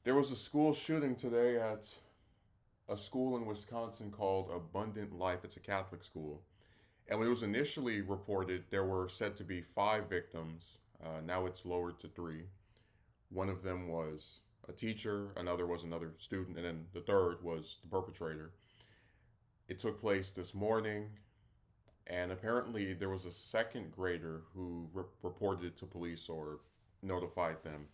There was a school shooting today at a school in Wisconsin called Abundant Life. It's a Catholic school. And when it was initially reported, there were said to be five victims. Now it's lowered to three. One of them was a teacher, another was another student, and then the third was the perpetrator. It took place this morning, and apparently there was a second grader who reported it to police or notified them.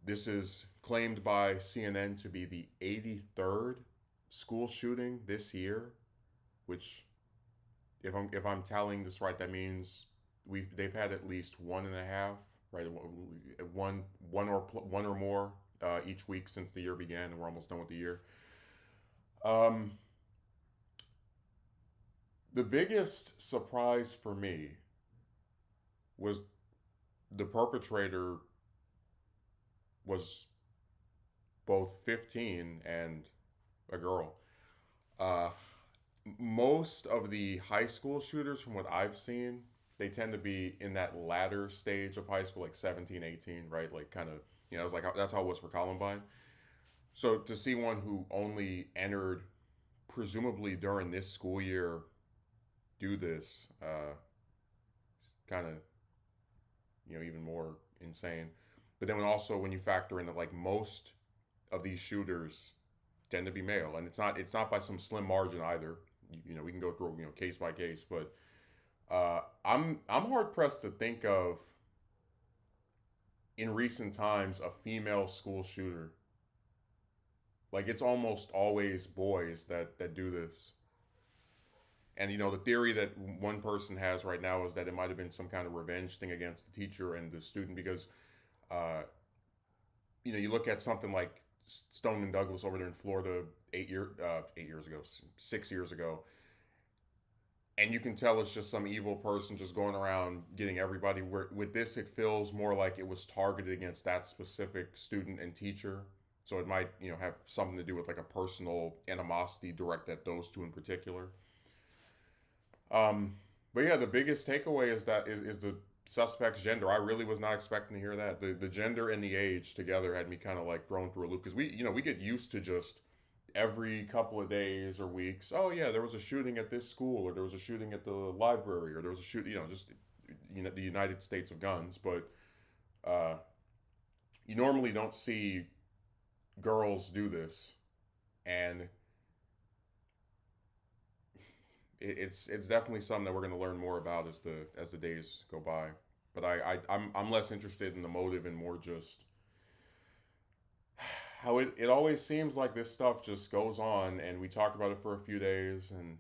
This is claimed by CNN to be the 83rd school shooting this year, which if I'm telling this right, that means they've had at least one and a half, right? One or more each week since the year began, and we're almost done with the year. Um, the biggest surprise for me was the perpetrator was both 15 and a girl. Uh, Most of the high school shooters, from what I've seen, they tend to be in that latter stage of high school, like 17, 18, right? Like kind of, it's like that's how it was for Columbine. So to see one who only entered presumably during this school year do this, kind of, even more insane. But then when you factor in that like most of these shooters tend to be male, and it's not by some slim margin either. We can go through case by case, but I'm hard pressed to think of in recent times a female school shooter. Like it's almost always boys that do this. And the theory that one person has right now is that it might have been some kind of revenge thing against the teacher and the student because uh, you look at something like Stoneman Douglas over there in Florida 8 years ago, 6 years ago, and you can tell it's just some evil person just going around getting everybody. Where with this, it feels more like it was targeted against that specific student and teacher. So it might have something to do with like a personal animosity directed at those two in particular. But yeah, the biggest takeaway is the suspect's gender. I really was not expecting to hear that. The gender and the age together had me kind of like thrown through a loop because we get used to just every couple of days or weeks. Oh yeah, there was a shooting at this school, or there was a shooting at the library, or there was a shoot. Just the United States of guns. But uh, you normally don't see girls do this, and it's definitely something that we're going to learn more about as the days go by. But I'm less interested in the motive and more just how it always seems like this stuff just goes on and we talk about it for a few days and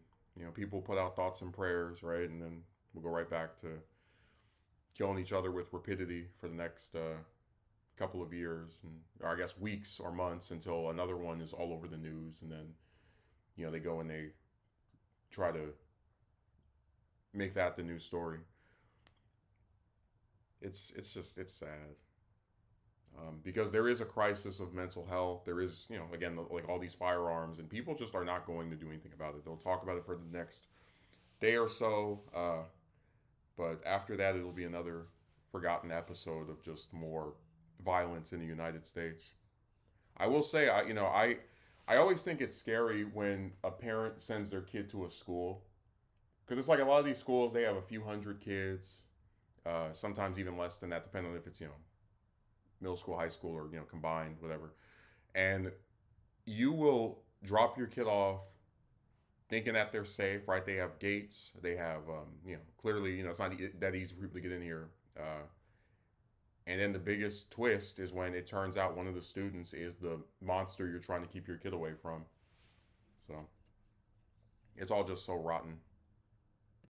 people put out thoughts and prayers, right, and then we'll go right back to killing each other with rapidity for the next couple of years, and or I guess weeks or months until another one is all over the news, and then they go and they try to make that the news story. It's sad because there is a crisis of mental health. There is again like all these firearms, and people just are not going to do anything about it. They'll talk about it for the next day or so, but after that it'll be another forgotten episode of just more violence in the United States. I will say I always think it's scary when a parent sends their kid to a school because it's like a lot of these schools they have a few hundred kids, sometimes even less than that, depending on if it's middle school, high school, or combined, whatever. And you will drop your kid off thinking that they're safe, right? They have gates, they have clearly it's not that easy for people to get in here. And then the biggest twist is when it turns out one of the students is the monster you're trying to keep your kid away from. So it's all just so rotten.